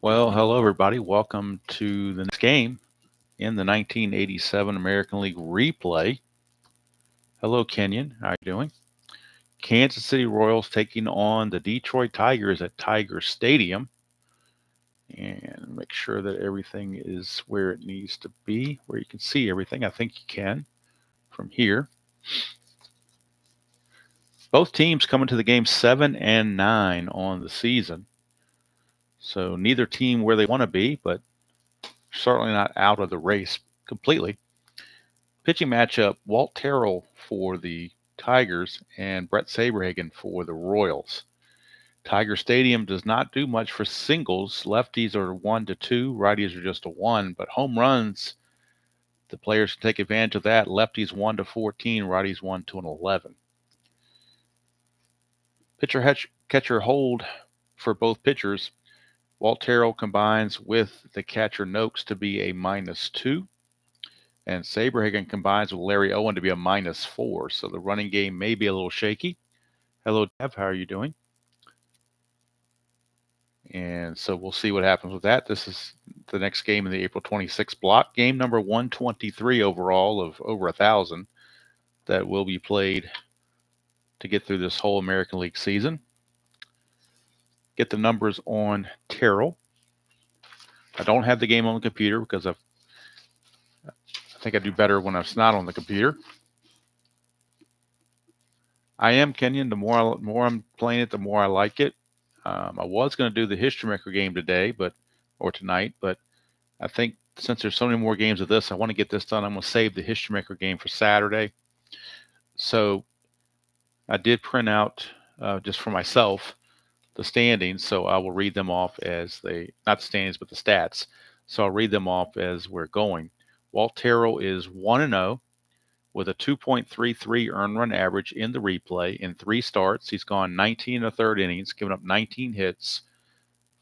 Well, hello everybody. Welcome to the next game in the 1987 American League replay. Hello, Kenyon. How are you doing? Kansas City Royals taking on the Detroit Tigers at Tiger Stadium. And make sure that everything is where it needs to be, where you can see everything. I think you can from here. Both teams coming to the game 7-9 on the season. So neither team where they want to be, but certainly not out of the race completely. Pitching matchup, Walt Terrell for the Tigers and Brett Saberhagen for the Royals. Tiger Stadium does not do much for singles. Lefties are 1-2, righties are just a 1, but home runs, the players can take advantage of that. Lefties 1-14, righties 1-11. Pitcher catcher hold for both pitchers. Walt Terrell combines with the catcher Noakes to be a -2. And Saberhagen combines with Larry Owen to be a -4. So the running game may be a little shaky. Hello, Dev. How are you doing? And so we'll see what happens with that. This is the next game in the April 26th block. Game number 123 overall of over 1,000 that will be played to get through this whole American League season. Get the numbers on Terrell. I don't have the game on the computer because I think I do better when it's not on the computer. I am Kenyon. The more I'm playing it, the more I like it. I was going to do the History Maker game today, or tonight, but I think since there's so many more games of this, I want to get this done. I'm going to save the History Maker game for Saturday. So I did print out just for myself the standings, so I will read them off as not the standings, but the stats. So I'll read them off as we're going. Walt Terrell is 1-0 with a 2.33 earned run average in the replay. In 3 starts, he's gone 19 1/3 innings, given up 19 hits,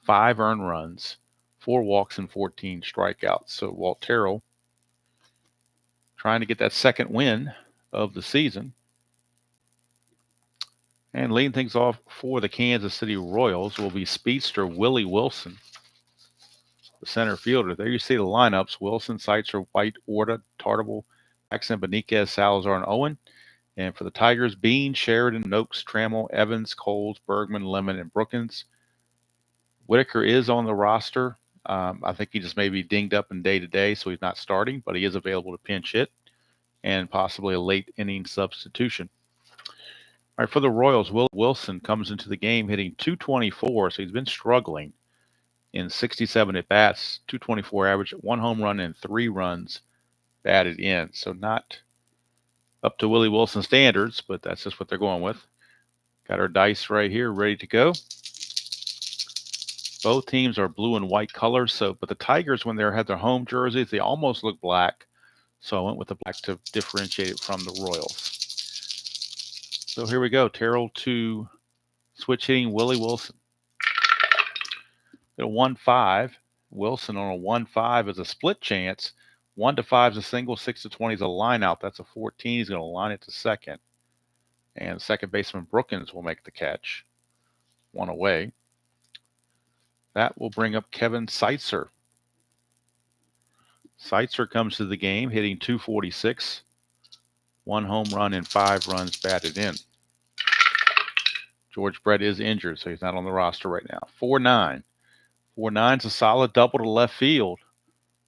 5 earned runs, 4 walks, and 14 strikeouts. So Walt Terrell trying to get that second win of the season. And leading things off for the Kansas City Royals will be speedster Willie Wilson, the center fielder. There you see the lineups: Wilson, Seitzer, White, Orta, Tartable, Jackson, Beniquez, Salazar, and Owen. And for the Tigers, Bean, Sheridan, Noakes, Trammell, Evans, Coles, Bergman, Lemon, and Brookins. Whitaker is on the roster. I think he just may be dinged up in day-to-day, so he's not starting, but he is available to pinch hit and possibly a late inning substitution. All right, for the Royals, Will Wilson comes into the game hitting .224, so he's been struggling in 67 at-bats, .224 average, 1 home run and 3 runs batted in. So not up to Willie Wilson standards, but that's just what they're going with. Got our dice right here ready to go. Both teams are blue and white colors, but the Tigers, when they had their home jerseys, they almost look black. So I went with the black to differentiate it from the Royals. So here we go. Terrell to switch hitting Willie Wilson. At a 1-5. Wilson on a 1-5 is a split chance. 1-5 is a single, 6-20 is a line out. That's a 14. He's going to line it to second. And second baseman Brookins will make the catch. 1 away. That will bring up Kevin Seitzer. Seitzer comes to the game hitting .246. 1 home run and 5 runs batted in. George Brett is injured, so he's not on the roster right now. 4-9. 4-9 is a solid double to left field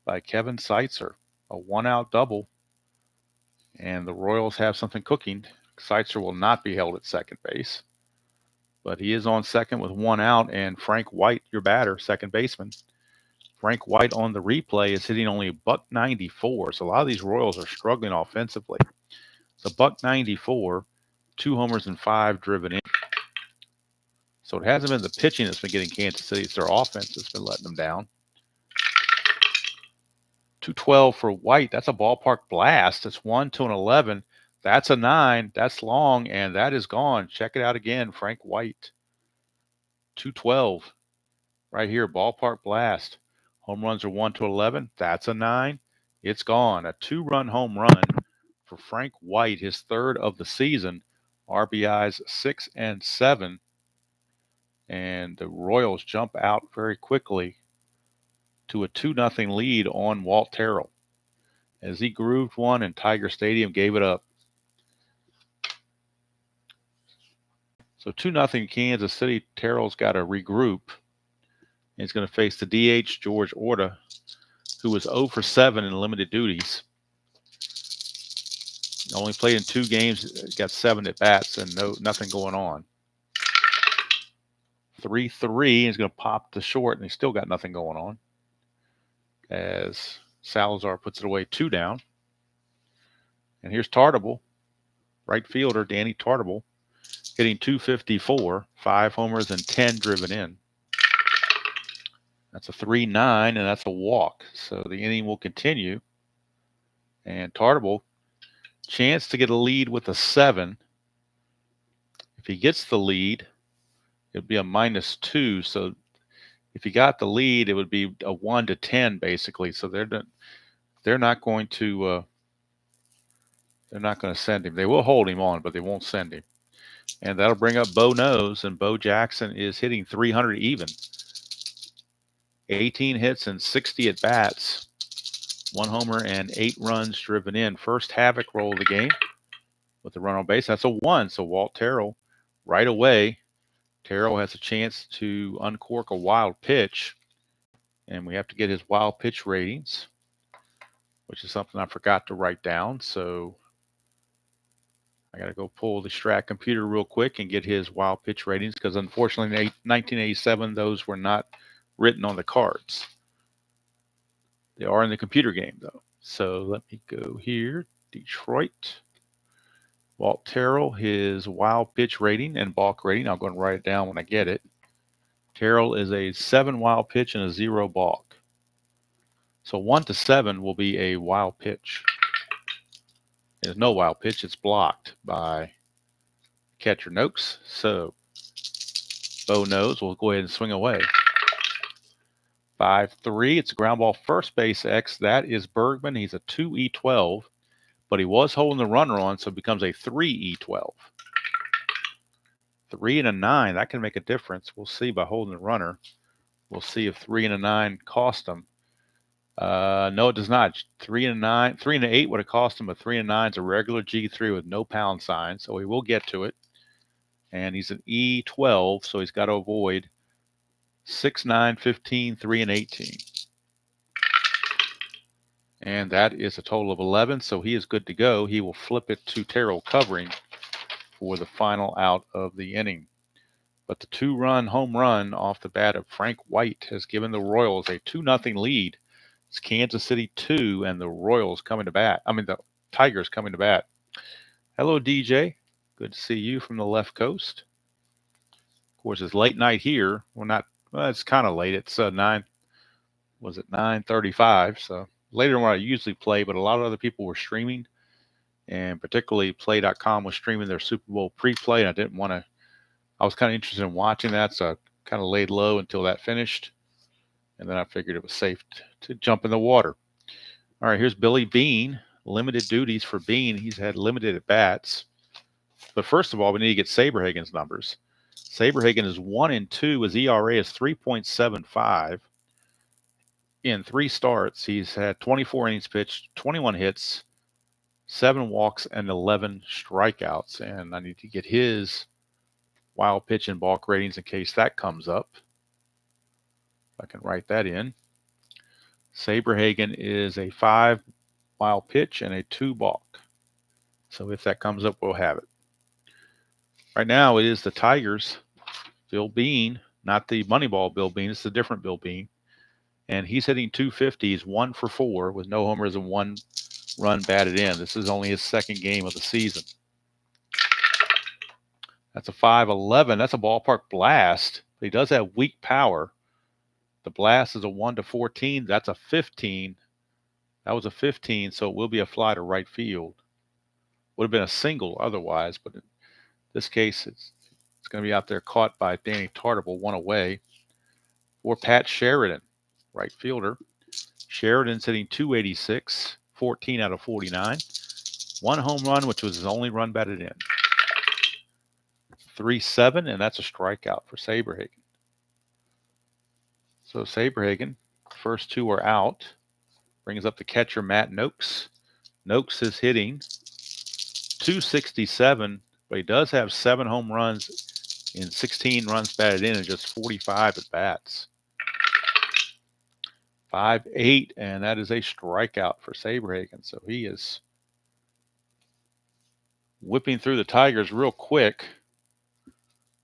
by Kevin Seitzer. A 1-out double. And the Royals have something cooking. Seitzer will not be held at second base, but he is on second with 1 out, and Frank White, your batter, second baseman. Frank White on the replay is hitting only .194, so a lot of these Royals are struggling offensively. So .194, 2 homers and 5 driven in. So it hasn't been the pitching that's been getting Kansas City. It's their offense that's been letting them down. 212 for White. That's a ballpark blast. It's 1-11. That's a 9. That's long, and that is gone. Check it out again. Frank White. 212. Right here, ballpark blast. Home runs are 1-11. That's a 9. It's gone. A 2-run home run for Frank White, his 3rd of the season. RBIs 6 and 7. And the Royals jump out very quickly to a 2-0 lead on Walt Terrell as he grooved one and Tiger Stadium gave it up. So 2-0 Kansas City. Terrell's got to regroup. He's going to face the DH George Orta, who was 0 for 7 in limited duties. Only played in 2 games, got 7 at bats, and nothing going on. 3-3, he's going to pop to short, and he's still got nothing going on. As Salazar puts it away, 2 down. And here's Tartable, right fielder Danny Tartable, hitting .254, 5 homers and 10 driven in. That's a 3-9, and that's a walk. So the inning will continue. And Tartable, chance to get a lead with a 7. If he gets the lead, it would be a -2. So if he got the lead, it would be a 1-10 basically. So they're not going to send him. They will hold him on, but they won't send him. And that'll bring up Bo Nose, and Bo Jackson is hitting 300 even. 18 hits and 60 at bats. 1 homer and 8 runs driven in. First havoc roll of the game with the run on base. That's a 1. So Walt Terrell, right away, Terrell has a chance to uncork a wild pitch. And we have to get his wild pitch ratings, which is something I forgot to write down. So I got to go pull the Strat computer real quick and get his wild pitch ratings, because unfortunately in 1987, those were not written on the cards. They are in the computer game, though. So let me go here. Detroit. Walt Terrell, his wild pitch rating and balk rating. I'll go and write it down when I get it. Terrell is a 7 wild pitch and a 0 balk. So 1-7 will be a wild pitch. There's no wild pitch. It's blocked by catcher Noakes. So Bo Nose will go ahead and swing away. 5-3. It's a ground ball first base X. That is Bergman. He's a 2E12, but he was holding the runner on, so it becomes a 3E12. 3 and a 9. That can make a difference. We'll see by holding the runner. We'll see if 3 and a 9 cost him. No, it does not. 3 and a 9. 3 and an 8 would have cost him, but 3 and 9 is a regular G3 with no pound sign, so he will get to it. And he's an E12, so he's got to avoid 6, 9, 15, 3, and 18. And that is a total of 11, so he is good to go. He will flip it to Terrell covering for the final out of the inning. But the 2-run home run off the bat of Frank White has given the Royals a 2-0 lead. It's Kansas City 2, and the Royals coming to bat. I mean, the Tigers coming to bat. Hello, DJ. Good to see you from the left coast. Of course, it's late night here. Well, it's kind of late. It's 9:35, so later than what I usually play, but a lot of other people were streaming, and particularly Play.com was streaming their Super Bowl pre-play, and I was kind of interested in watching that, so I kind of laid low until that finished, and then I figured it was safe to jump in the water. All right, here's Billy Bean. Limited duties for Bean. He's had limited at-bats. But first of all, we need to get Saberhagen's numbers. Saberhagen is 1-2. His ERA is 3.75. In 3 starts, he's had 24 innings pitched, 21 hits, 7 walks, and 11 strikeouts. And I need to get his wild pitch and balk ratings in case that comes up. I can write that in. Saberhagen is a 5 wild pitch and a 2 balk. So if that comes up, we'll have it. Right now, it is the Tigers. Bill Bean, not the Moneyball Bill Bean. It's a different Bill Bean. And he's hitting .250. He's 1 for 4 with no homers and 1 run batted in. This is only his 2nd game of the season. That's a 5-11. That's a ballpark blast. But he does have weak power. The blast is a 1-14. That's a 15. That was a 15, so it will be a fly to right field. Would have been a single otherwise, but in this case, it's going to be out there caught by Danny Tartable, 1 away. Or Pat Sheridan, right fielder. Sheridan's hitting .286, 14 out of 49. 1 home run, which was his only run batted in. 3-7, and that's a strikeout for Saberhagen. So Saberhagen First two are out. Brings up the catcher, Matt Noakes. Noakes is hitting .267, but he does have 7 home runs and 16 runs batted in and just 45 at bats. 5-8, and that is a strikeout for Saberhagen. So he is whipping through the Tigers real quick.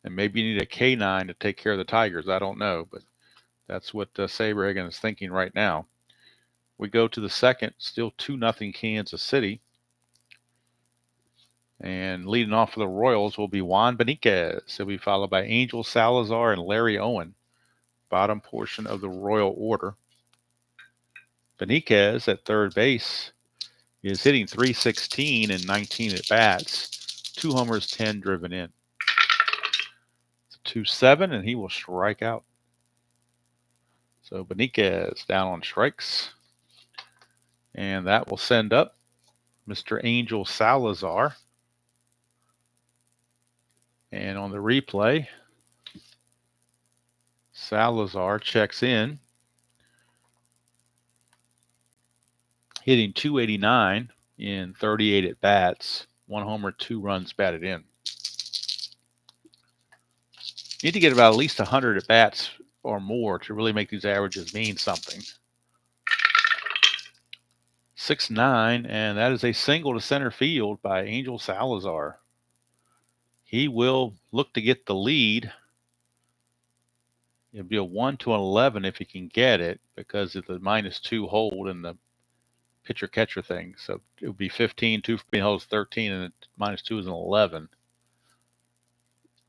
And maybe you need a K9 to take care of the Tigers. I don't know, but that's what Saberhagen is thinking right now. We go to the second, still 2-0 Kansas City. And leading off for the Royals will be Juan Beniquez. He'll be followed by Angel Salazar and Larry Owen. Bottom portion of the Royal order. Beniquez at third base is hitting .316 and 19 at bats. 2 homers, 10 driven in. It's a 2-7, and he will strike out. So Beniquez down on strikes. And that will send up Mr. Angel Salazar. And on the replay, Salazar checks in, hitting .289 in 38 at bats, 1 homer, 2 runs batted in. You need to get about at least 100 at bats or more to really make these averages mean something. 6-9, and that is a single to center field by Angel Salazar. He will look to get the lead. It'll be a 1-11 if he can get it because of the -2 hold in the pitcher-catcher thing. So it would be 15, 2 for being held is 13, and -2 is an 11.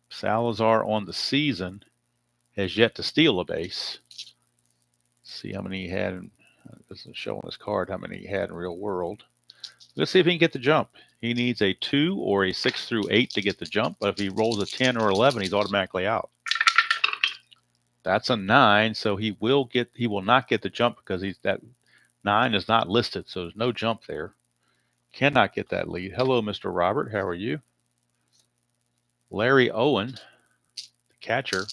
Salazar on the season has yet to steal a base. See how many he had. This is showing his card how many he had in real world. Let's see if he can get the jump. He needs a 2 or a 6 through 8 to get the jump, but if he rolls a 10 or 11, he's automatically out. That's a 9, so he will not get the jump because that 9 is not listed, so there's no jump there. Cannot get that lead. Hello, Mr. Robert. How are you? Larry Owen, the catcher,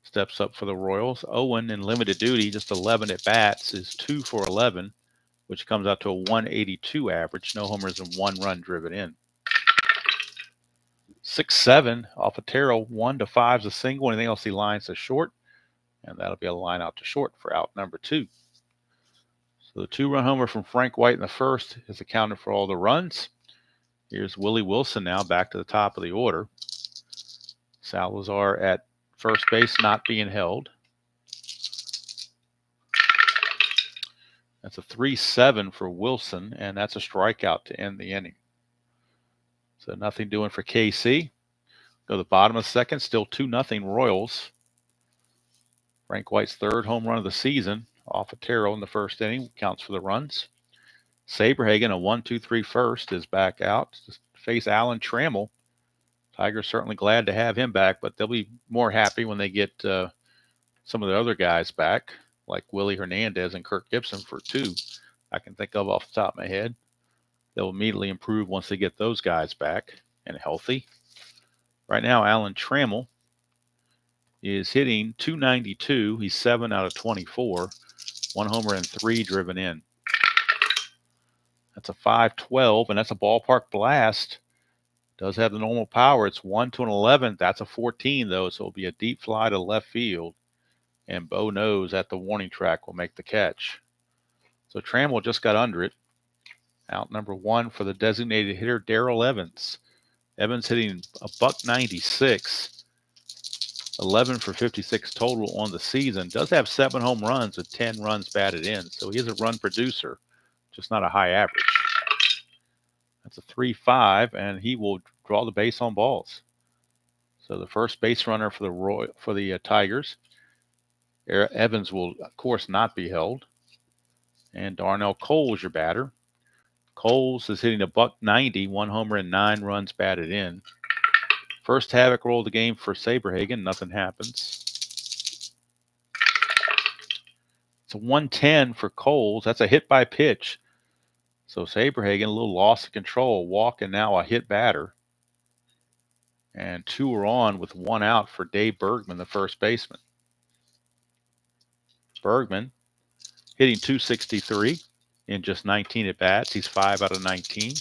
steps up for the Royals. Owen in limited duty, just 11 at bats, is 2 for 11, which comes out to a 182 average. No homers and 1 run driven in. 6-7 off of Terrell. 1-5 is a single. Anything else he lines to short, and that'll be a line out to short for out number 2. So the 2-run homer from Frank White in the first is accounted for all the runs. Here's Willie Wilson now back to the top of the order. Salazar at first base not being held. That's a 3-7 for Wilson, and that's a strikeout to end the inning. So nothing doing for KC. Go to the bottom of the second, still 2-0 Royals. Frank White's 3rd home run of the season off of Terrell in the first inning counts for the runs. Saberhagen, a 1-2-3 first, is back out to face Alan Trammell. Tigers certainly glad to have him back, but they'll be more happy when they get some of the other guys back, like Willie Hernandez and Kirk Gibson for 2 I can think of off the top of my head. They'll immediately improve once they get those guys back and healthy. Right now, Alan Trammell is hitting .292. He's 7 out of 24. 1 homer and 3 driven in. That's a 5-12, and that's a ballpark blast. Does have the normal power. It's 1-11. That's a 14, though, so it'll be a deep fly to left field. And Bo Knows at the warning track will make the catch. So Trammell just got under it. Out number 1 for the designated hitter, Darrell Evans. Evans hitting a .196. 11 for 56 total on the season. Does have 7 home runs with 10 runs batted in. So he is a run producer, just not a high average. That's a 3-5, and he will draw the base on balls. So the first base runner for the Tigers, Evans will, of course, not be held. And Darnell Coles, your batter. Coles is hitting a .190, 1 homer and 9 runs batted in. First havoc roll of the game for Saberhagen. Nothing happens. It's a 110 for Coles. That's a hit by pitch. So Saberhagen, a little loss of control. Walk and now a hit batter. And 2 are on with 1 out for Dave Bergman, the first baseman. Bergman hitting .263 in just 19 at bats. He's 5 out of 19.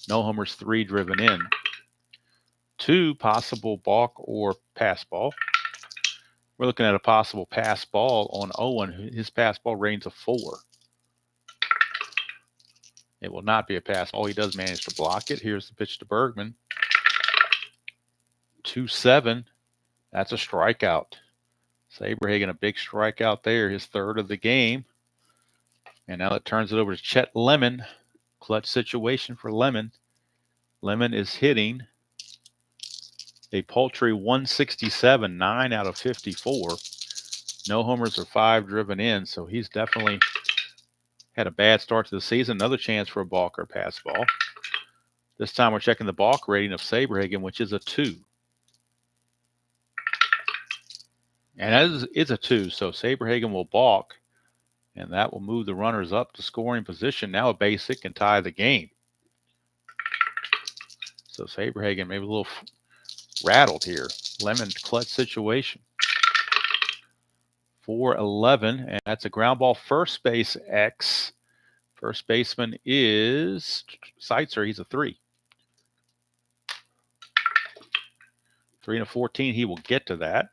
No homers, 3 driven in. 2 possible balk or pass ball. We're looking at a possible pass ball on Owen. His pass ball range of 4. It will not be a pass ball. He does manage to block it. Here's the pitch to Bergman. 2-7. That's a strikeout. Saberhagen, a big strikeout there, his 3rd of the game. And now it turns it over to Chet Lemon. Clutch situation for Lemon. Lemon is hitting a paltry 167, 9 out of 54. No homers or 5 driven in, so he's definitely had a bad start to the season. Another chance for a balk or pass ball. This time we're checking the balk rating of Saberhagen, which is a 2. And that is a 2, so Saberhagen will balk, and that will move the runners up to scoring position. Now a base hit can tie the game. So Saberhagen maybe a little rattled here. Lemon clutch situation. 4-11, and that's a ground ball. First base X. First baseman is Seitzer. He's a 3. 3 and a 14. He will get to that.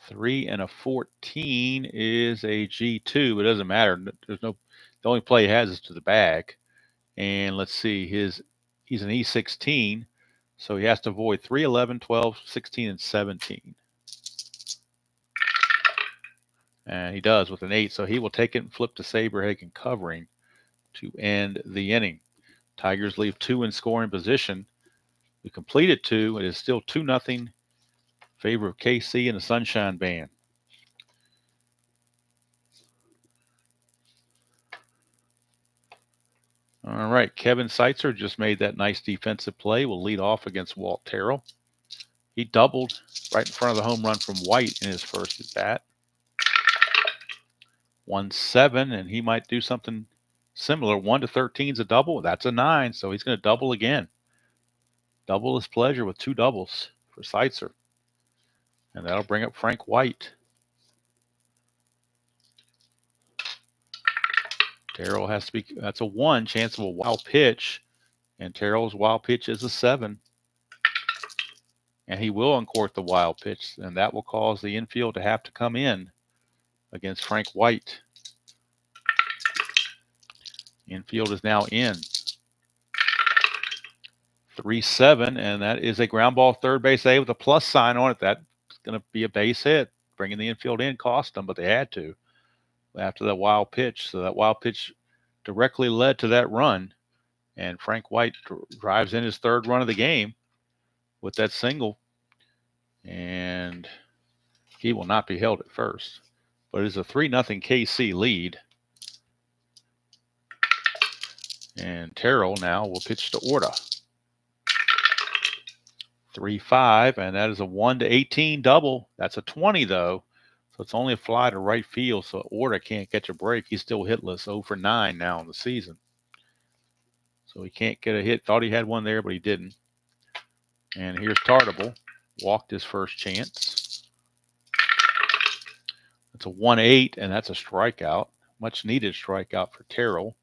3 and a 14 is a G2. It doesn't matter. There's no. The only play he has is to the bag. And let's see. He's an E16, so he has to avoid 3, 11, 12, 16, and 17. And he does with an 8, so he will take it and flip to Saberhagen covering to end the inning. Tigers leave 2 in scoring position. We completed 2. It is still 2-0 favor of KC and the Sunshine Band. All right, Kevin Seitzer just made that nice defensive play. Will lead off against Walt Terrell. He doubled right in front of the home run from White in his first at bat. 1-7, and he might do something similar. 1-13 is a double. That's a 9, so he's going to double again. Double his pleasure with 2 doubles for Seitzer. And that'll bring up Frank White. Terrell has to be, that's a 1, chance of a wild pitch. And Terrell's wild pitch is a 7. And he will uncork the wild pitch, and that will cause the infield to have to come in against Frank White. Infield is now in. 3-7, and that is a ground ball third base A with a plus sign on it. That's going to be a base hit. Bringing the infield in cost them, but they had to after that wild pitch. So that wild pitch directly led to that run, and Frank White drives in his 3rd run of the game with that single, and he will not be held at first. But it is a 3-0 KC lead. And Terrell now will pitch to Orta. 3-5, and that is a 1-18 double. That's a 20, though. So it's only a fly to right field, so Orta can't catch a break. He's still hitless, 0 for 9 now in the season. So he can't get a hit. Thought he had one there, but he didn't. And here's Tartable. Walked his first chance. It's a 1-8, and that's a strikeout. Much needed strikeout for Terrell.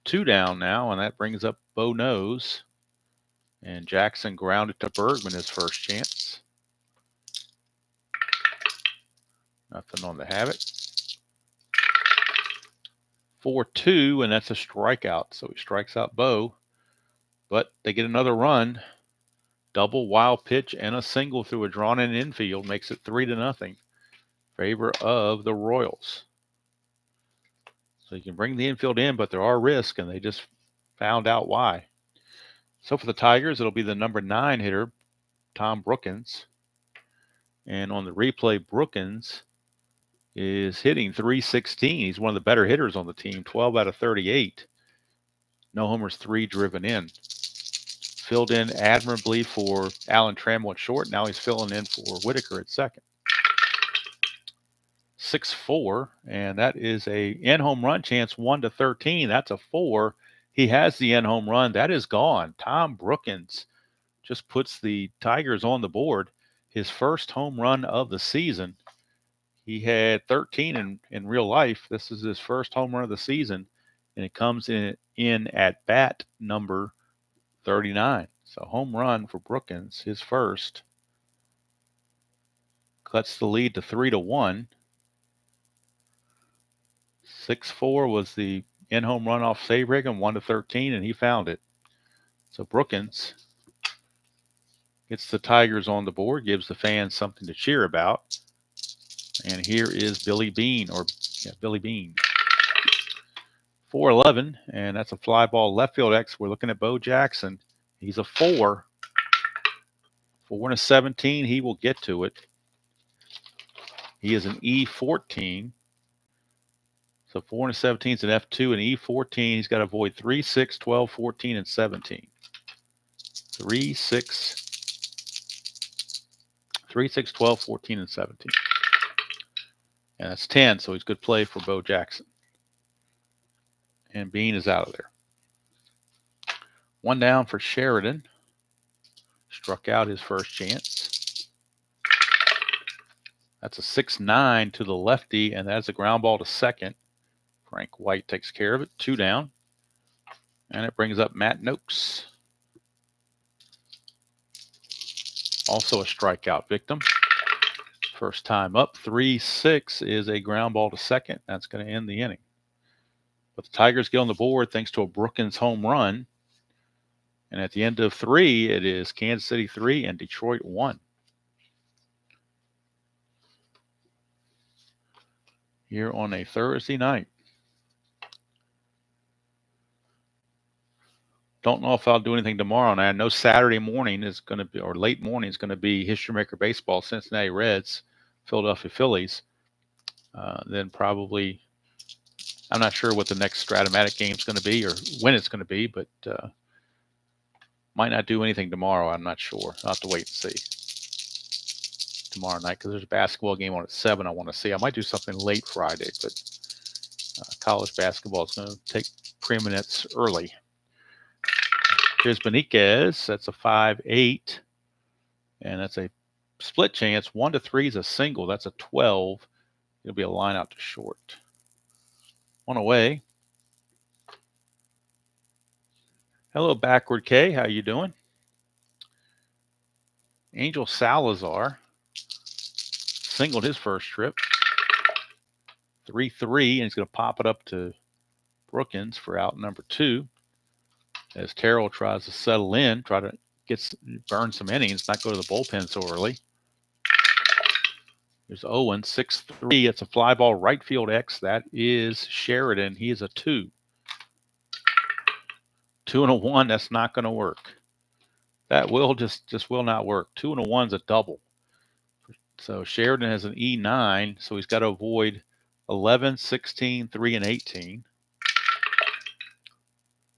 2 down now, and that brings up Bo Nose. And Jackson grounded to Bergman his first chance. Nothing on the habit. 4-2, and that's a strikeout. So he strikes out Bo. But they get another run. Double, wild pitch, and a single through a drawn-in infield makes it 3-0. Favor of the Royals. So you can bring the infield in, but there are risks, and they just found out why. So for the Tigers, it'll be the number 9 hitter, Tom Brookins. And on the replay, Brookins is hitting .316. He's one of the better hitters on the team, 12 out of 38. No homers, 3 driven in. Filled in admirably for Alan Trammell at short. Now he's filling in for Whitaker at second. 6-4, and that is a in-home run chance, 1-13. That's a 4. He has the in-home run. That is gone. Tom Brookins just puts the Tigers on the board. His first home run of the season. He had 13 in real life. This is his first home run of the season, and it comes in at bat number 39. So home run for Brookins, his first. Cuts the lead to 3-1. 6-4 was the in-home run off Saberhagen, 1-13, and he found it. So Brookins gets the Tigers on the board, gives the fans something to cheer about. And here is Billy Bean, Billy Bean. 4-11, and that's a fly ball left field X. We're looking at Bo Jackson. He's a 4. 4-17, he will get to it. He is an E14. So 4-17 is an F2, and E14, he's got to avoid 3, 6, 12, 14, and 17. 3, 6, 12, 14, and 17. And that's 10, so he's good play for Bo Jackson. And Bean is out of there. One down for Sheridan. Struck out his first chance. That's a 6-9 to the lefty, and that's a ground ball to second. Frank White takes care of it. 2 down. And it brings up Matt Noakes. Also a strikeout victim. First time up. 3-6 is a ground ball to second. That's going to end the inning. But the Tigers get on the board thanks to a Brookins home run. And at the end of 3, it is Kansas City 3 and Detroit 1. Here on a Thursday night. Don't know if I'll do anything tomorrow. And I know Saturday morning is going to be, or late morning is going to be History Maker Baseball, Cincinnati Reds, Philadelphia Phillies. Then probably, I'm not sure what the next Strat-O-Matic game is going to be or when it's going to be, but might not do anything tomorrow. I'm not sure. I'll have to wait and see tomorrow night because there's a basketball game on at 7 I want to see. I might do something late Friday, but college basketball is going to take preeminence early. Here's Beniquez. That's a 5-8. And that's a split chance. 1-3 is a single. That's a 12. It'll be a line out to short. One away. Hello, Backward K. How you doing? Angel Salazar singled his first trip. 3-3, and he's going to pop it up to Brookins for out number 2. As Terrell tries to settle in, try to burn some innings, not go to the bullpen so early. There's Owen, 6-3. It's a fly ball right field X. That is Sheridan. He is a 2. 2-1. That's not going to work. That will just will not work. 2-1 is a double. So Sheridan has an E9, so he's got to avoid 11, 16, 3, and 18.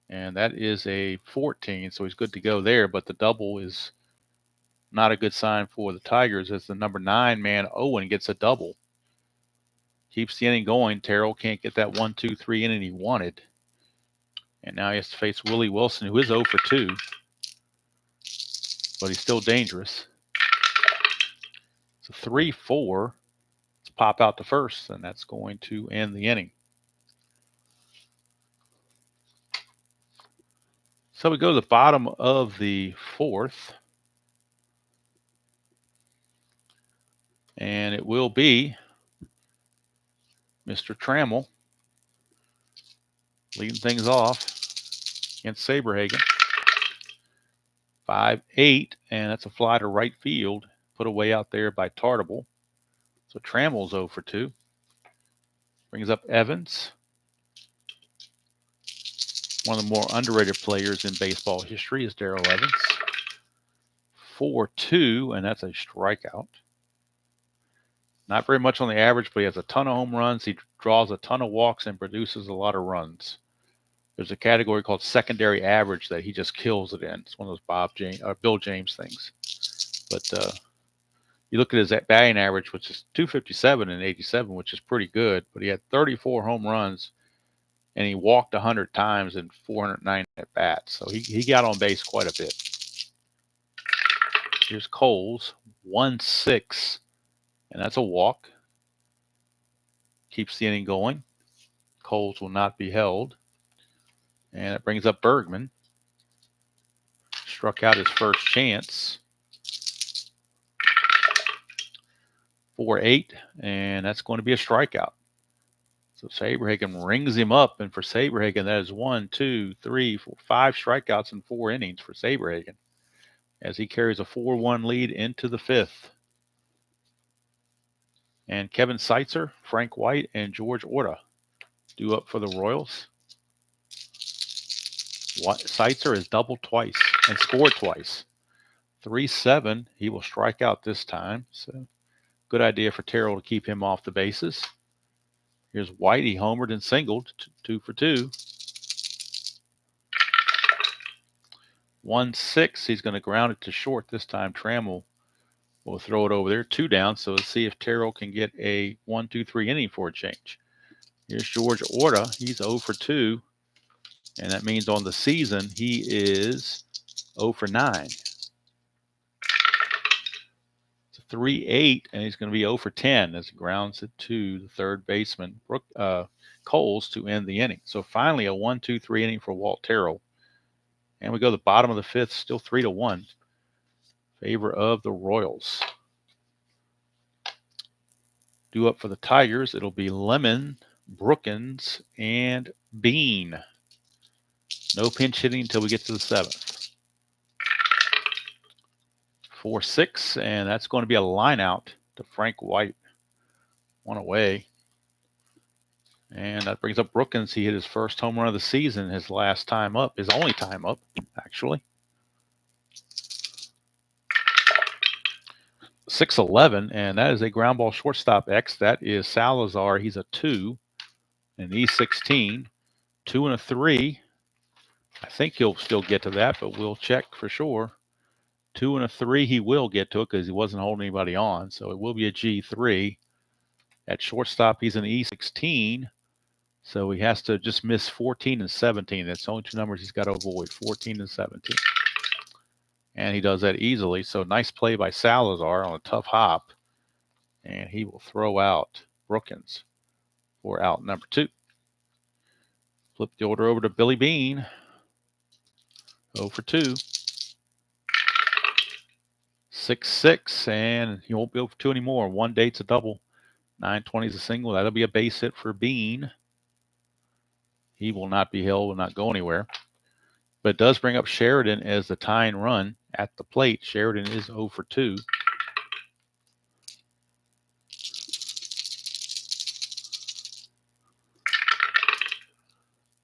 And that is a 14, so he's good to go there. But the double is not a good sign for the Tigers as the number 9 man, Owen, gets a double. Keeps the inning going. Terrell can't get that 1, 2, 3 inning he wanted. And now he has to face Willie Wilson, who is 0 for 2. But he's still dangerous. It's a 3-4. Let's pop out to first, and that's going to end the inning. So we go to the bottom of the 4th. And it will be Mr. Trammell leading things off against Saberhagen. 5-8, and that's a fly to right field, put away out there by Tartable. So Trammell's 0 for 2. Brings up Evans, one of the more underrated players in baseball history is Darrell Evans. 4-2, and that's a strikeout. Not very much on the average, but he has a ton of home runs. He draws a ton of walks and produces a lot of runs. There's a category called secondary average that he just kills it in. It's one of those Bill James things. But you look at his batting average, which is 257 and 87, which is pretty good. But he had 34 home runs, and he walked 100 times in 409 at bats. So he got on base quite a bit. Here's Coles, 1-6, and that's a walk. keeps the inning going. Coles will not be held. And it brings up Bergman. Struck out his first chance. 4-8, and that's going to be a strikeout. So Saberhagen rings him up, and for Saberhagen, that is 1, 2, 3, 4, 5 strikeouts in 4 innings for Saberhagen, as he carries a 4-1 lead into the 5th. And Kevin Seitzer, Frank White, and George Orta due up for the Royals. Seitzer has doubled twice and scored twice. 3-7, he will strike out this time. So good idea for Terrell to keep him off the bases. Here's White. He homered and singled, 2 for 2. 1-6. He's going to ground it to short this time. Trammell will throw it over there. 2 down. So let's see if Terrell can get a 1-2-3 inning for a change. Here's George Orta. He's 0 for 2. And that means on the season, he is 0 for 9. It's a 3-8, and he's going to be 0 for 10 as he grounds it to the third baseman, Coles, to end the inning. So finally, a 1-2-3 inning for Walt Terrell. And we go to the bottom of the 5th, still 3-1. Favor of the Royals. Due up for the Tigers, it'll be Lemon, Brookins, and Bean. No pinch hitting until we get to the 7th. 4-6, and that's going to be a line out to Frank White. 1 away. And that brings up Brookins. He hit his first home run of the season, his last time up, his only time up, actually. 6-11, and that is a ground ball shortstop X. That is Salazar. He's a 2, and he's 16. 2 and a 3. I think he'll still get to that, but we'll check for sure. 2 and a 3, he will get to it because he wasn't holding anybody on. So it will be a G3. At shortstop, he's an E16. So he has to just miss 14 and 17. That's the only 2 numbers he's got to avoid, 14 and 17. And he does that easily. So nice play by Salazar on a tough hop. And he will throw out Brookins for out number 2. Flip the order over to Billy Bean. 0 for 2. 6-6, and he won't be 0 for 2 anymore. 1 date's a double. 920 is a single. That'll be a base hit for Bean. He will not be held, will not go anywhere. But it does bring up Sheridan as the tying run at the plate. Sheridan is 0 for 2.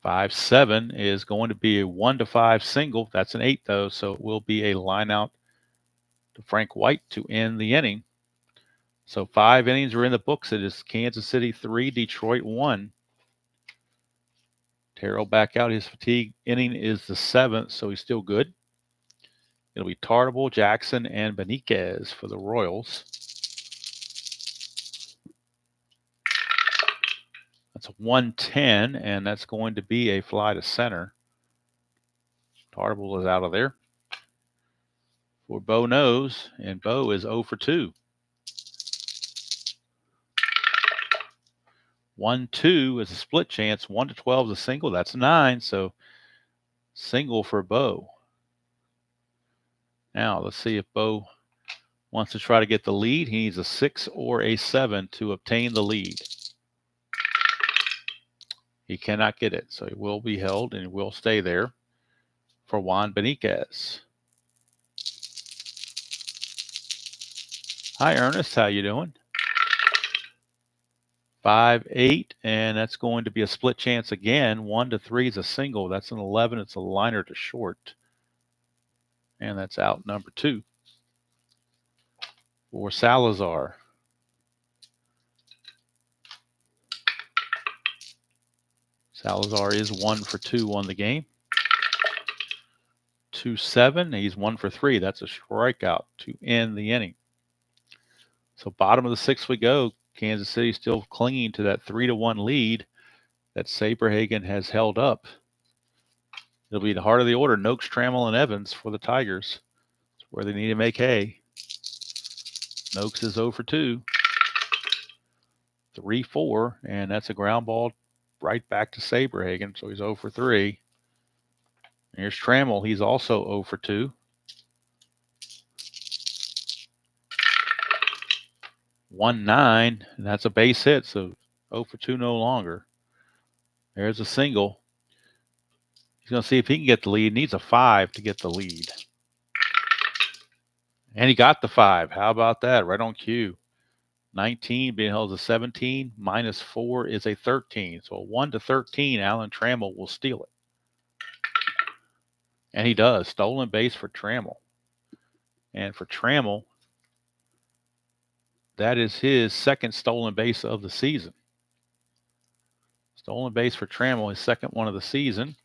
Five, 7 is going to be a 1-5 single. That's an 8 though, so it will be a line out to Frank White to end the inning. So 5 innings are in the books. It is Kansas City 3, Detroit 1. Terrell back out. His fatigue inning is the 7th, so he's still good. It'll be Tartable, Jackson, and Beniquez for the Royals. That's a 110, and that's going to be a fly to center. Tartable is out of there. For Bo Nose, and Bo is 0 for 2. 1-2 is a split chance. 1-12 is a single. That's 9. So single for Bo. Now let's see if Bo wants to try to get the lead. He needs a 6 or a 7 to obtain the lead. He cannot get it, so he will be held and he will stay there for Juan Beniquez. Hi, Ernest. How you doing? 5-8, and that's going to be a split chance again. 1-3 is a single. That's an 11. It's a liner to short. And that's out number 2 for Salazar. Salazar is 1 for 2 on the game. 2-7. He's 1 for 3. That's a strikeout to end the inning. So bottom of the 6th we go. Kansas City still clinging to that 3-1 lead that Saberhagen has held up. It'll be the heart of the order. Noakes, Trammell, and Evans for the Tigers. It's where they need to make hay. Noakes is 0 for 2. 3-4, and that's a ground ball right back to Saberhagen, so he's 0 for 3. Here's Trammell. He's also 0 for 2. 1-9, and that's a base hit, so 0 for 2 no longer. There's a single. He's going to see if he can get the lead. He needs a 5 to get the lead. And he got the 5. How about that? Right on cue. 19 being held as a 17. -4 is a 13. So a 1-13, Alan Trammell will steal it. And he does. Stolen base for Trammell. And for Trammell, that is his second stolen base of the season. Stolen base for Trammell, his second one of the season.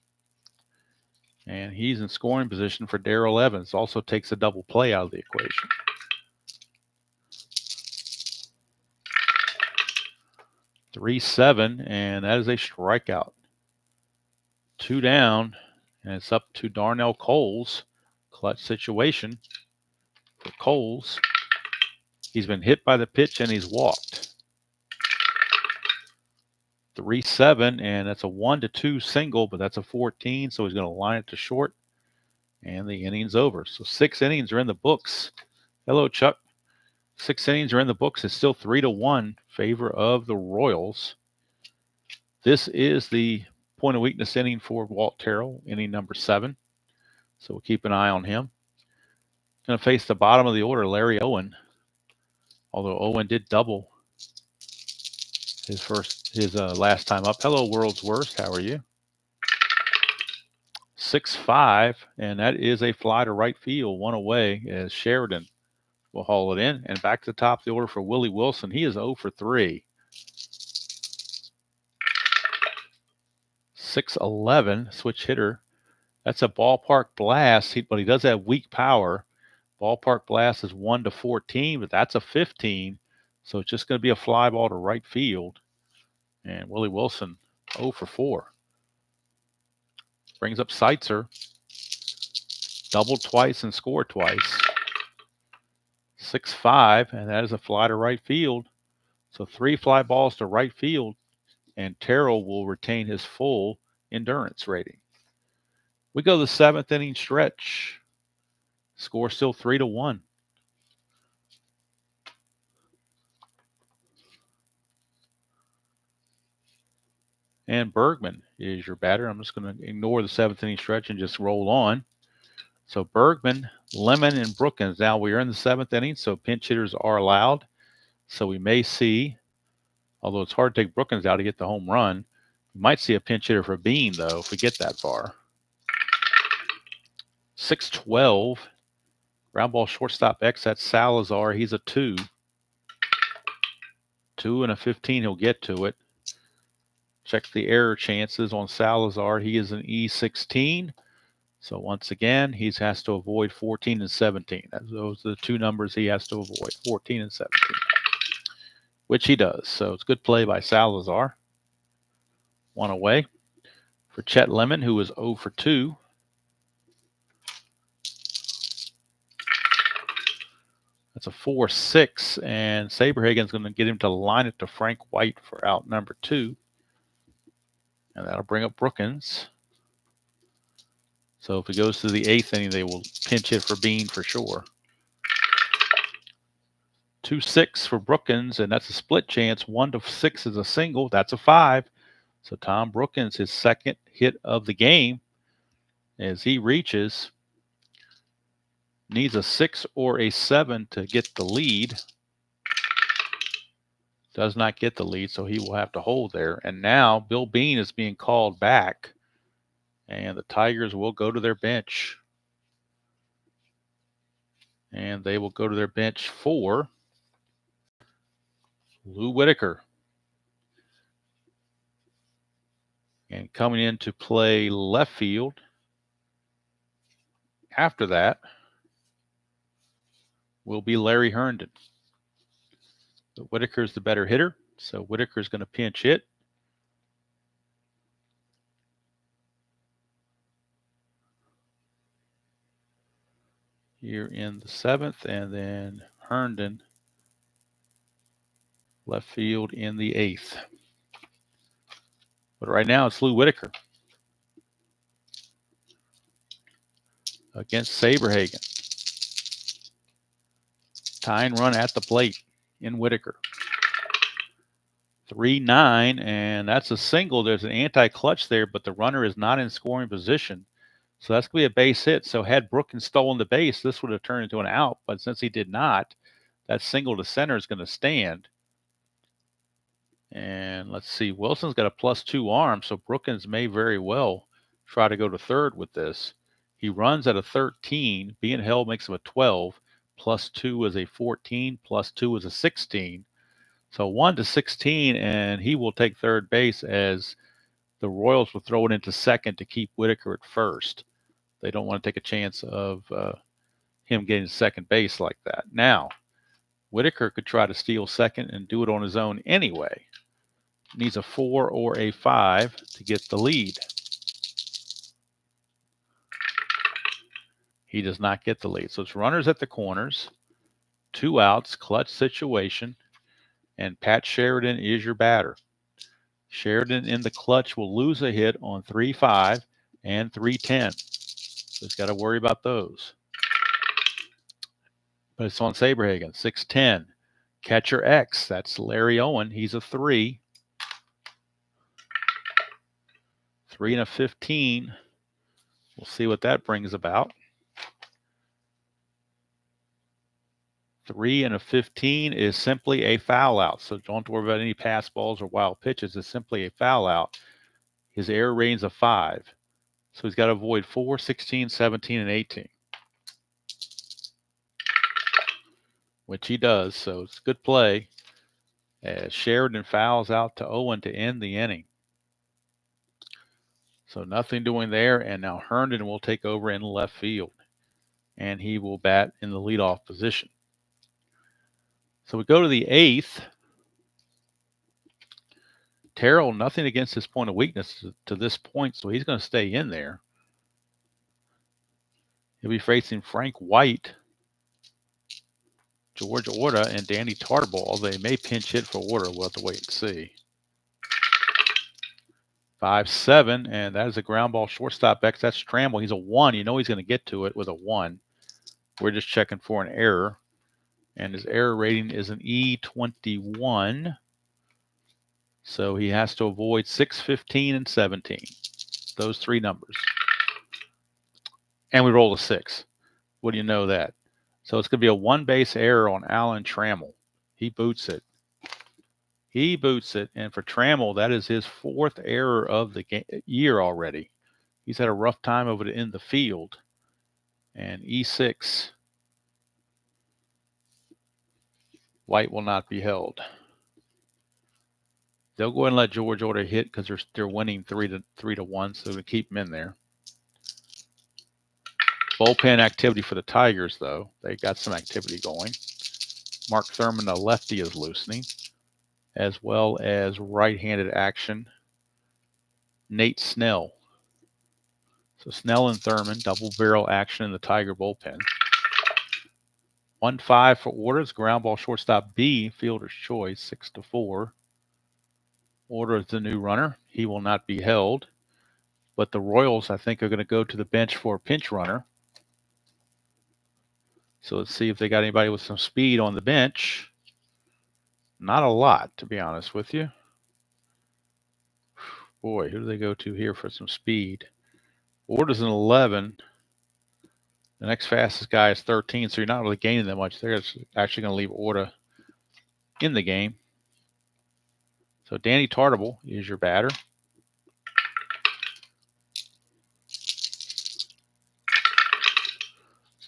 And he's in scoring position for Terrell Evans. Also takes a double play out of the equation. 3-7, and that is a strikeout. 2 down, and it's up to Darnell Coles. Clutch situation for Coles. He's been hit by the pitch and he's walked. 3-7, and that's a 1-2 single, but that's a 14, so he's going to line it to short, and the inning's over. So 6 innings are in the books. Hello, Chuck. 6 innings are in the books. It's still 3-1 favor of the Royals. This is the point of weakness inning for Walt Terrell, inning number 7. So we'll keep an eye on him. Going to face the bottom of the order, Larry Owen. Although Owen did double his last time up. Hello, World's Worst. How are you? 6-5, and that is a fly to right field, 1 away, as Sheridan will haul it in. And back to the top of the order for Willie Wilson. He is 0 for 3. 6-11, switch hitter. That's a ballpark blast, but he does have weak power. Ballpark blast is 1-14, but that's a 15. So it's just going to be a fly ball to right field. And Willie Wilson, 0 for 4. Brings up Seitzer. Doubled twice and scored twice. 6-5, and that is a fly to right field. So 3 fly balls to right field, and Terrell will retain his full endurance rating. We go to the 7th inning stretch. Score still 3-1. And Bergman is your batter. I'm just going to ignore the 7th inning stretch and just roll on. So Bergman, Lemon, and Brookins. Now we are in the 7th inning, so pinch hitters are allowed. So we may see, although it's hard to take Brookins out to get the home run, we might see a pinch hitter for Bean, though, if we get that far. 6-12. Ground ball shortstop X, that's Salazar. He's a 2. 2 and a 15, he'll get to it. Check the error chances on Salazar. He is an E16. So once again, he has to avoid 14 and 17. Those are the 2 numbers he has to avoid, 14 and 17, which he does. So it's good play by Salazar. 1 away for Chet Lemon, who is 0 for 2. That's a 4-6, and Saberhagen's going to get him to line it to Frank White for out number 2. And that'll bring up Brookins. So if it goes to the 8th inning, they will pinch hit for Bean for sure. 2-6 for Brookins, and that's a split chance. 1-6 is a single. That's a 5. So Tom Brookins, his second hit of the game, as he reaches, needs a 6 or a 7 to get the lead. Does not get the lead, so he will have to hold there. And now Bill Bean is being called back, and the Tigers will go to their bench. And they will go to their bench for Lou Whitaker. And coming in to play left field after that will be Larry Herndon. But Whitaker's the better hitter, so Whitaker's going to pinch hit. Here in the 7th, and then Herndon Left field in the 8th. But right now it's Lou Whitaker against Saberhagen. Tying run at the plate in Whitaker. 3-9, and that's a single. There's an anti-clutch there, but the runner is not in scoring position. So that's going to be a base hit. So had Brookins stolen the base, this would have turned into an out. But since he did not, that single to center is going to stand. And let's see, Wilson's got a +2 arm, so Brookins may very well try to go to third with this. He runs at a 13. Being held makes him a 12. +2 is a 14. +2 is a 16. So 1 to 16, and he will take third base as the Royals will throw it into second to keep Whitaker at first. They don't want to take a chance of him getting second base like that. Now, Whitaker could try to steal second and do it on his own anyway. Needs a 4 or a 5 to get the lead. He does not get the lead. So it's runners at the corners, 2 outs, clutch situation. And Pat Sheridan is your batter. Sheridan in the clutch will lose a hit on 3-5 and 3-10. So he's got to worry about those. But it's on Saberhagen, 6-10. Catcher X, that's Larry Owen. He's a 3. 3 and a 15. We'll see what that brings about. 3 and a 15 is simply a foul out. So don't worry about any pass balls or wild pitches. It's simply a foul out. His error rating's a 5. So he's got to avoid 4, 16, 17, and 18. Which he does. So it's a good play as Sheridan fouls out to Owen to end the inning. So nothing doing there. And now Herndon will take over in left field. And he will bat in the leadoff position. So we go to the 8th. Terrell, nothing against his point of weakness to this point, so he's going to stay in there. He'll be facing Frank White, George Orta, and Danny Tarball. They may pinch hit for Orta. We'll have to wait and see. 5-7, and that is a ground ball shortstop X. That's Trammell. He's a 1. You know he's going to get to it with a 1. We're just checking for an error. And his error rating is an E21. So he has to avoid 6, 15, and 17. Those 3 numbers. And we roll a 6. What do you know that? So it's going to be a 1-base error on Alan Trammell. He boots it. He boots it. And for Trammell, that is his 4th error of the year already. He's had a rough time over in the field. And E6. White will not be held. They'll go ahead and let George Orta hit because they're winning 3-1, so to keep him in there. Bullpen activity for the Tigers, though. They got some activity going. Mark Thurman, the lefty, is loosening, as well as right-handed action. Nate Snell. So Snell and Thurman, double barrel action in the Tiger bullpen. 1-5 for Orders. Ground ball shortstop B, fielder's choice, 6-4. Order is the new runner. He will not be held. But the Royals, I think, are going to go to the bench for a pinch runner. So let's see if they got anybody with some speed on the bench. Not a lot, to be honest with you. Boy, who do they go to here for some speed? Order's an 11. The next fastest guy is 13, so you're not really gaining that much. They're actually going to leave Orta in the game. So Danny Tarball is your batter.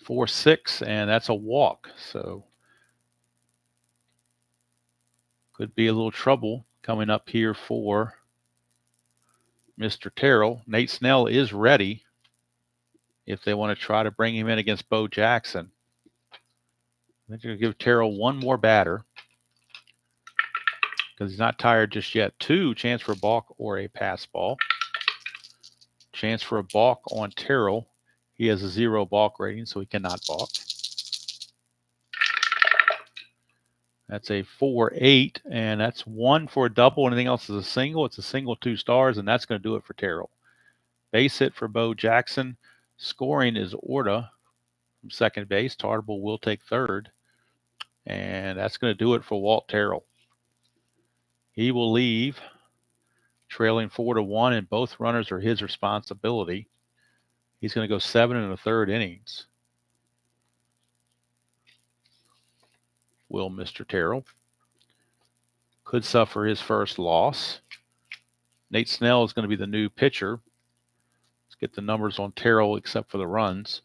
Four, 6, and that's a walk. So could be a little trouble coming up here for Mr. Terrell. Nate Snell is ready if they want to try to bring him in against Bo Jackson. I think they're going to give Terrell one more batter because he's not tired just yet. 2, chance for a balk or a pass ball. Chance for a balk on Terrell. He has a 0 balk rating, so he cannot balk. That's a 4-8, and that's 1 for a double. Anything else is a single. It's a single 2 stars, and that's going to do it for Terrell. Base hit for Bo Jackson. Scoring is Orta from second base. Tartable will take third. And that's going to do it for Walt Terrell. He will leave trailing 4-1, and both runners are his responsibility. He's going to go 7 1/3 innings. Will Mr. Terrell. Could suffer his first loss. Nate Snell is going to be the new pitcher. Let's get the numbers on Terrell except for the runs.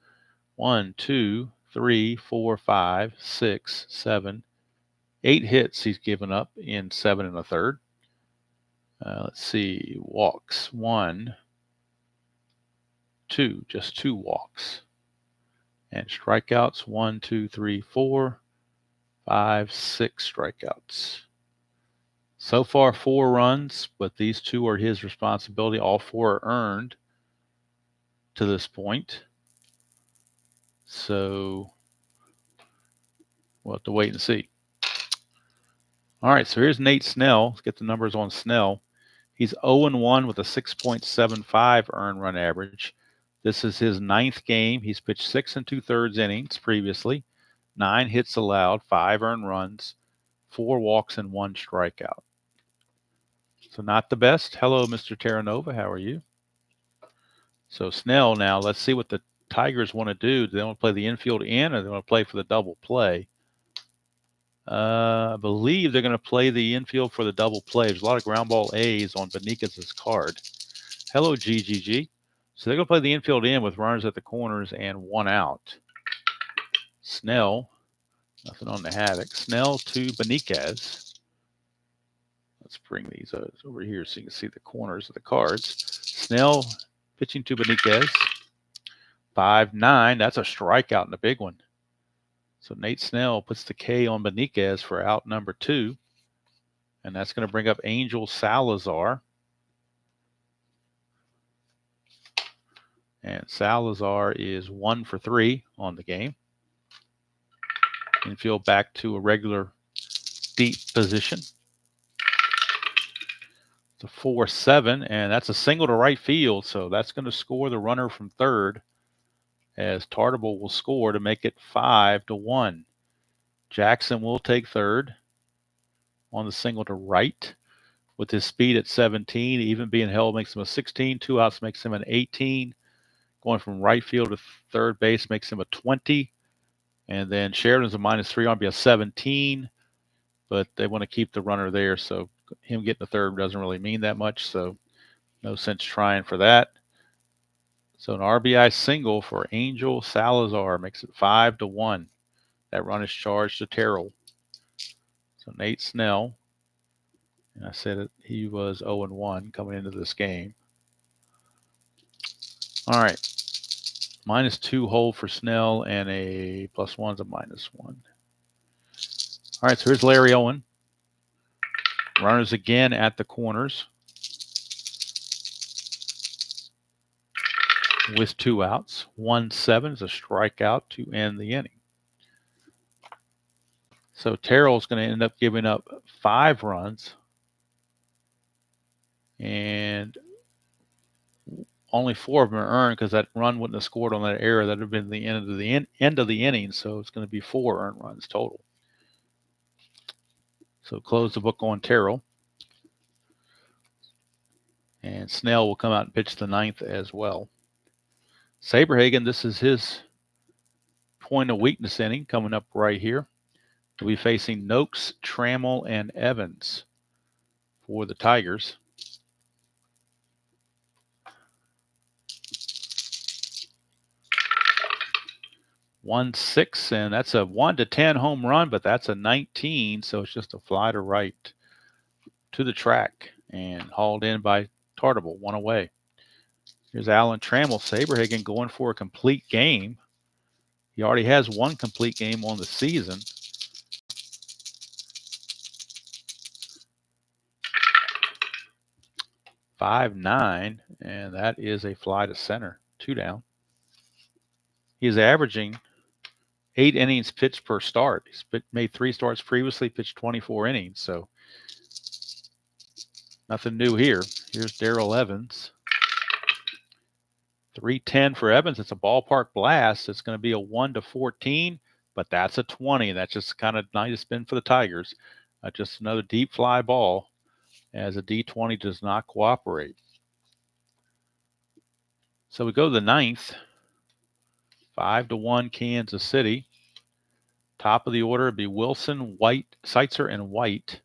1, 2, 3, 4, 5, 6, 7, 8 hits he's given up in 7 1/3. Let's see, walks 1, 2, just 2 walks. And strikeouts 1, 2, 3, 4, 5, 6 strikeouts. So far 4 runs, but these 2 are his responsibility. All 4 are earned to this point. So we'll have to wait and see. All right, so here's Nate Snell. Let's get the numbers on Snell. He's 0-1 with a 6.75 earned run average. This is his 9th game. He's pitched 6 2/3 innings previously, 9 hits allowed, 5 earned runs, 4 walks, and 1 strikeout. So not the best. Hello, Mr. Terranova. How are you? So Snell now, let's see what the Tigers want to do. Do they want to play the infield in, or do they want to play for the double play? I believe they're going to play the infield for the double play. There's a lot of ground ball A's on Beniquez's card. Hello, GGG. So they're going to play the infield in with runners at the corners and 1 out. Snell, nothing on the havoc. Snell to Beniquez. Let's bring these over here so you can see the corners of the cards. Snell pitching to Beniquez. 5-9. That's a strikeout and a big one. So Nate Snell puts the K on Beniquez for out number 2. And that's going to bring up Angel Salazar. And Salazar is 1 for 3 on the game. Infield back to a regular deep position. It's a 4-7, and that's a single to right field. So that's going to score the runner from third, as Tartable will score to make it 5-1. Jackson will take third on the single to right. With his speed at 17, even being held makes him a 16. 2 outs makes him an 18. Going from right field to third base makes him a 20. And then Sheridan's a -3 on, be a 17. But they want to keep the runner there, so him getting the third doesn't really mean that much. So no sense trying for that. So an RBI single for Angel Salazar makes it 5-1. That run is charged to Terrell. So Nate Snell, and I said it, he was 0-1 coming into this game. All right. -2 hold for Snell, and a +1's a -1. All right, so here's Larry Owen. Runners again at the corners with 2 outs. 1-7 is a strikeout to end the inning. So Terrell's going to end up giving up 5 runs, and only 4 of them are earned because that run wouldn't have scored on that error. That would have been the end of the inning. So it's going to be 4 earned runs total. So close the book on Terrell. And Snell will come out and pitch the 9th as well. Saberhagen, this is his point of weakness inning coming up right here. He'll be facing Noakes, Trammell, and Evans for the Tigers. (1-6), and that's a 1-10 home run, but that's a 19, so it's just a fly to right to the track and hauled in by Tartable, 1 away. Here's Alan Trammell. Saberhagen going for a complete game. He already has 1 complete game on the season. (5-9), and that is a fly to center, 2 down. He's averaging 8 innings pitched per start. He's made 3 starts previously, pitched 24 innings. So nothing new here. Here's Darrell Evans. 310 for Evans. It's a ballpark blast. It's going to be a 1-14, but that's a 20. That's just kind of nice spin for the Tigers. Just another deep fly ball as a D20 does not cooperate. So we go to the 9th. 5-1 Kansas City. Top of the order would be Wilson, White, Seitzer, and White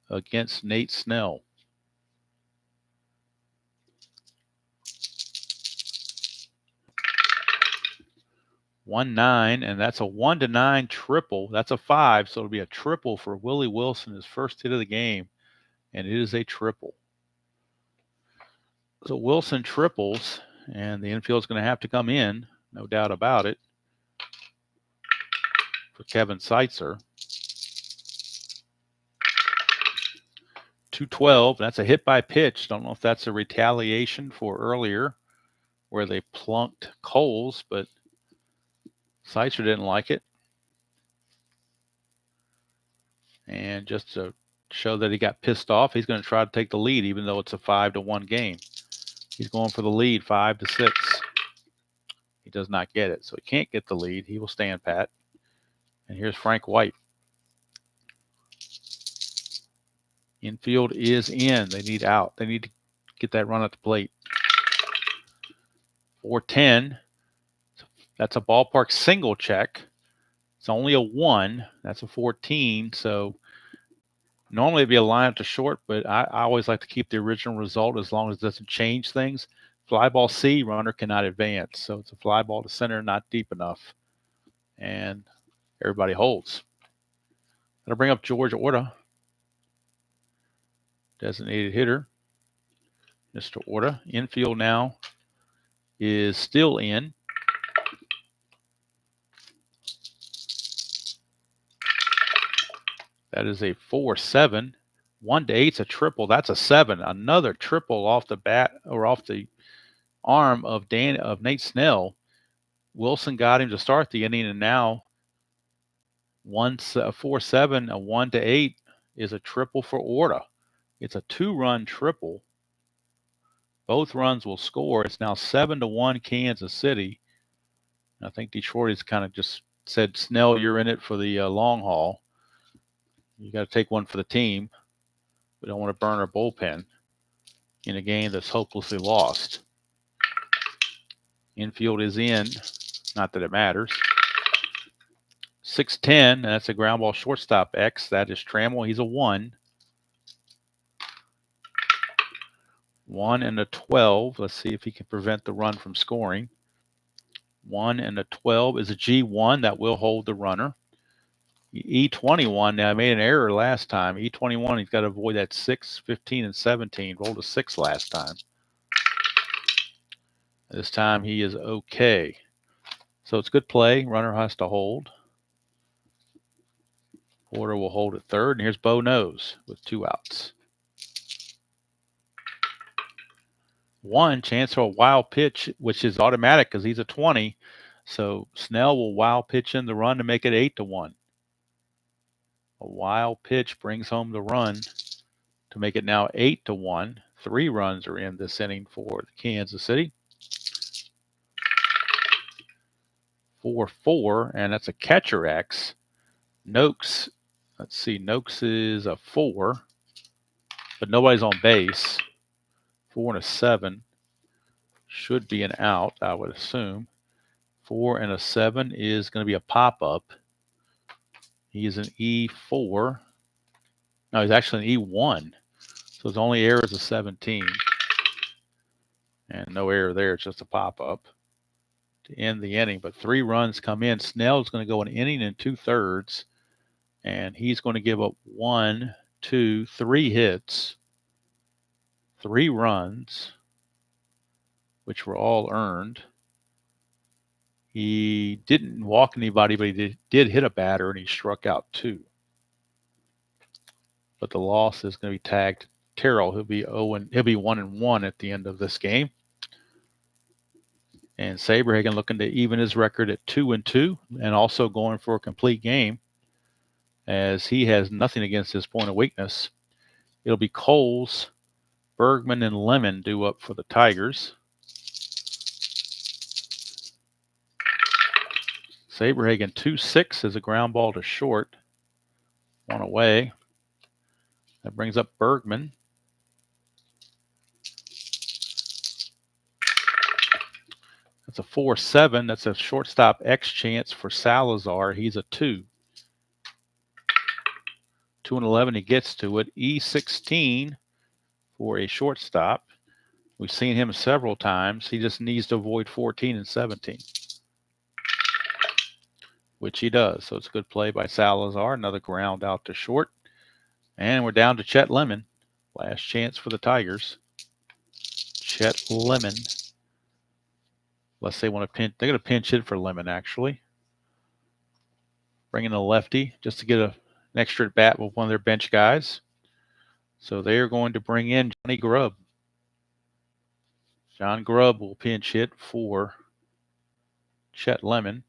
against Nate Snell. One 9, and that's a 1-9 triple. That's a 5, so it'll be a triple for Willie Wilson, his first hit of the game, and it is a triple. So Wilson triples, and the infield is going to have to come in, no doubt about it, for Kevin Seitzer. 212, that's a hit by pitch. Don't know if that's a retaliation for earlier where they plunked Coles, but Seitzer didn't like it. And just to show that he got pissed off, he's going to try to take the lead, even though it's a 5-1 game. He's going for the lead, 5-6. He does not get it, so he can't get the lead. He will stand pat. And here's Frank White. Infield is in. They need out. They need to get that run at the plate. 4-10. That's a ballpark single check. It's only a 1. That's a 14. So normally it'd be a line up to short, but I always like to keep the original result as long as it doesn't change things. Fly ball C, runner cannot advance. So it's a fly ball to center, not deep enough. And everybody holds. That'll bring up George Orta. Designated hitter. Mr. Orta. Infield now is still in. That is a 4-7. 1-8's a triple. That's a 7. Another triple off the bat or off the arm of Nate Snell. Wilson got him to start the inning, and now 4-7, a 1-8 is a triple for Orta. It's a 2-run triple. Both runs will score. It's now 7-1 Kansas City. I think Detroit has kind of just said, Snell, you're in it for the long haul. You got to take one for the team. We don't want to burn our bullpen in a game that's hopelessly lost. Infield is in. Not that it matters. 6-10. That's a ground ball shortstop X. That is Trammell. He's a 1. 1 and a 12. Let's see if he can prevent the run from scoring. 1 and a 12 is a G1. That will hold the runner. E21, now I made an error last time. E21, he's got to avoid that 6, 15, and 17. Rolled a 6 last time. This time he is okay. So it's good play. Runner has to hold. Porter will hold at third. And here's Bo Nose with 2 outs. 1 chance for a wild pitch, which is automatic because he's a 20. So Snell will wild pitch in the run to make it 8-1. A wild pitch brings home the run to make it now 8-1. 3 runs are in this inning for Kansas City. 4-4, and that's a catcher X. Noakes, let's see, Noakes is a 4, but nobody's on base. 4 and a 7 should be an out, I would assume. 4 and a 7 is going to be a pop-up. He is an E4. No, he's actually an E1. So his only error is a 17. And no error there. It's just a pop-up to end the inning. But 3 runs come in. Snell's going to go an inning and 2/3. And he's going to give up 1, 2, 3 hits. 3 runs, which were all earned. He didn't walk anybody, but he did hit a batter, and he struck out 2. But the loss is going to be tagged Terrell. He'll be 1-1 at the end of this game. And Saberhagen looking to even his record at 2-2 and also going for a complete game as he has nothing against his point of weakness. It'll be Coles, Bergman, and Lemon due up for the Tigers. Saberhagen 2-6 is a ground ball to short. One away. That brings up Bergman. That's a 4-7. That's a shortstop X chance for Salazar. He's a 2. 2-11, he gets to it. E16 for a shortstop. We've seen him several times. He just needs to avoid 14 and 17, which he does. So it's a good play by Salazar. Another ground out to short. And we're down to Chet Lemon. Last chance for the Tigers. Chet Lemon. Unless they want to pinch. They're going to pinch hit for Lemon, actually. Bring in a lefty just to get an extra at bat with one of their bench guys. So they are going to bring in Johnny Grubb. John Grubb will pinch hit for Chet Lemon.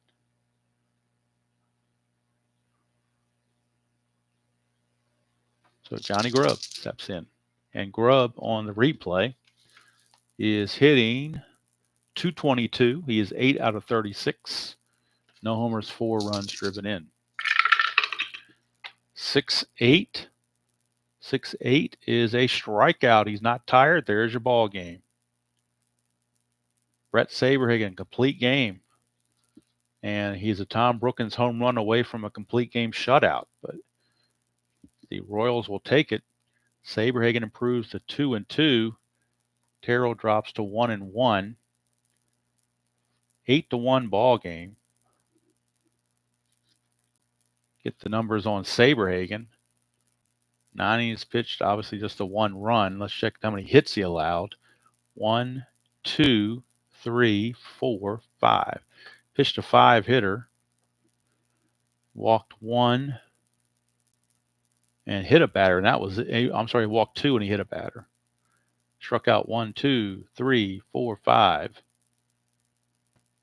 So Johnny Grubb steps in. And Grubb on the replay is hitting .222. He is 8 out of 36. No homers, 4 runs driven in. 6-8. 6-8 is a strikeout. He's not tired. There's your ball game. Brett Saberhagen, complete game. And he's a Tom Brookins home run away from a complete game shutout. But the Royals will take it. Saberhagen improves to 2-2. Terrell drops to 1-1. 8-1 ball game. Get the numbers on Saberhagen. 9 innings pitched, obviously just a 1 run. Let's check how many hits he allowed. 1, 2, 3, 4, 5. Pitched a 5-hitter. Walked 1 and hit a batter. And that was, I'm sorry, walked 2 and he hit a batter. Struck out 1, 2, 3, 4, 5,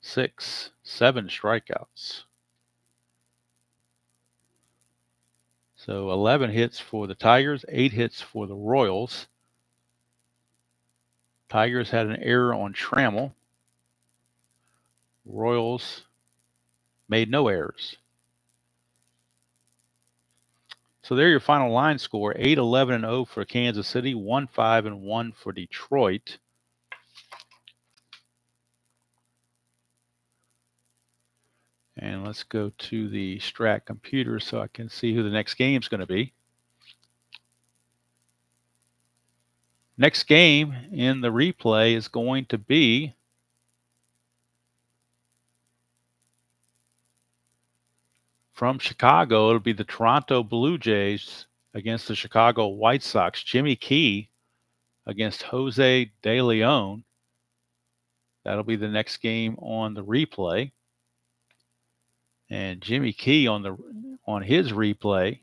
6, 7 strikeouts. So 11 hits for the Tigers, 8 hits for the Royals. Tigers had an error on Trammell. Royals made no errors. So there your final line score, 8-11-0 for Kansas City, 1-5-1 for Detroit. And let's go to the Strat computer so I can see who the next game is going to be. Next game in the replay is going to be from Chicago. It'll be the Toronto Blue Jays against the Chicago White Sox. Jimmy Key against Jose De Leon. That'll be the next game on the replay. And Jimmy Key on his replay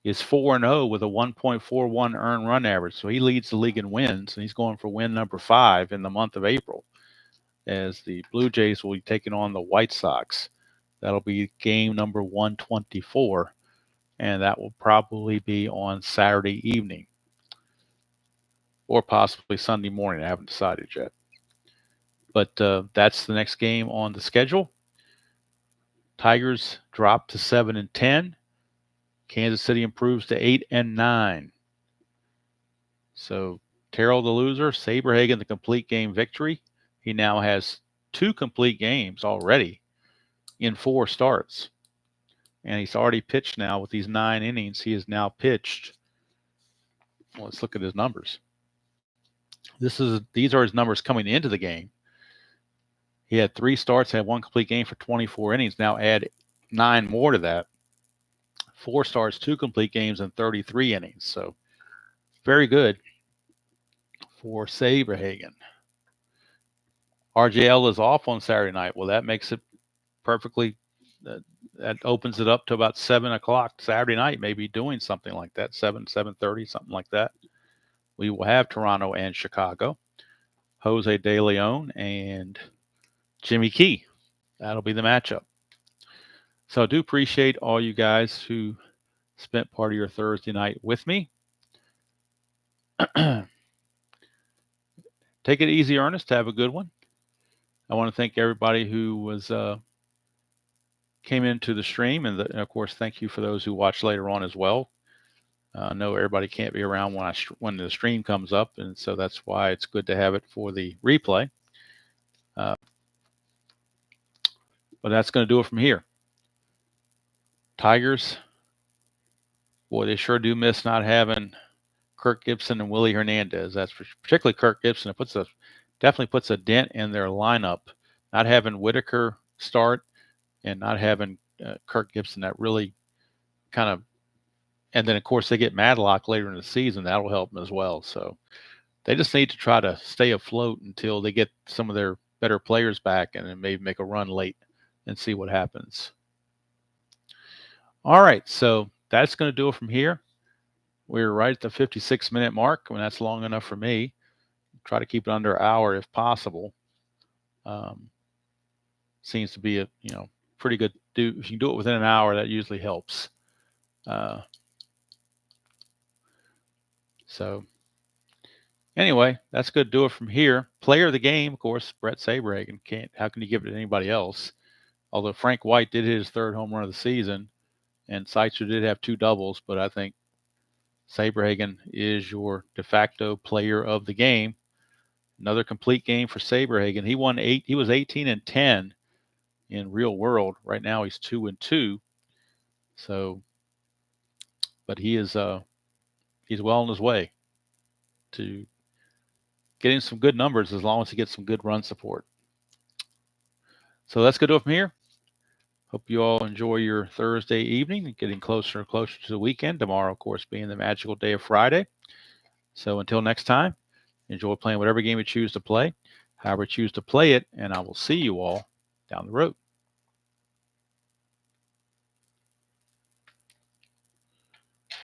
is 4-0 with a 1.41 earned run average. So he leads the league in wins, and he's going for win number 5 in the month of April as the Blue Jays will be taking on the White Sox. That'll be game number 124, and that will probably be on Saturday evening or possibly Sunday morning. I haven't decided yet. But that's the next game on the schedule. Tigers drop to 7-10. Kansas City improves to 8-9. So Terrell the loser, Saberhagen the complete game victory. He now has 2 complete games already in 4 starts. And he's already pitched now with these 9 innings. He has now pitched. Well, let's look at his numbers. These are his numbers coming into the game. He had 3 starts, had 1 complete game for 24 innings. Now add 9 more to that. 4 starts, 2 complete games, and 33 innings. So very good for Saberhagen. RJL is off on Saturday night. Well, that makes it perfectly, that opens it up to about 7 o'clock Saturday night, maybe doing something like that, 7:30, something like that. We will have Toronto and Chicago. Jose De Leon and Jimmy Key. That'll be the matchup. So I do appreciate all you guys who spent part of your Thursday night with me. Take it easy, Ernest. Have a good one. I want to thank everybody who was came into the stream, and of course, thank you for those who watch later on as well. I know everybody can't be around when the stream comes up, and so that's why it's good to have it for the replay. But that's going to do it from here. Tigers, boy, they sure do miss not having Kirk Gibson and Willie Hernandez. That's particularly Kirk Gibson. It definitely puts a dent in their lineup. Not having Whitaker start and not having Kirk Gibson, that really kind of, and then of course they get Madlock later in the season. That'll help them as well. So they just need to try to stay afloat until they get some of their better players back, and then maybe make a run late and see what happens. All right, so that's going to do it from here. We're right at the 56-minute mark. I mean, that's long enough for me. Try to keep it under an hour if possible. Seems to be a pretty good do. If you can do it within an hour, that usually helps. So anyway, that's good to do it from here. Player of the game, of course, Brett Saberhagen. How can you give it to anybody else? Although Frank White did hit his third home run of the season, and Seitzer did have 2 doubles, but I think Saberhagen is your de facto player of the game. Another complete game for Saberhagen. He won 8. He was 18-10 in real world. Right now he's 2-2. So, but he is he's well on his way to getting some good numbers as long as he gets some good run support. So that's good to do it from here. Hope you all enjoy your Thursday evening, getting closer and closer to the weekend. Tomorrow, of course, being the magical day of Friday. So until next time, enjoy playing whatever game you choose to play, however you choose to play it, and I will see you all down the road.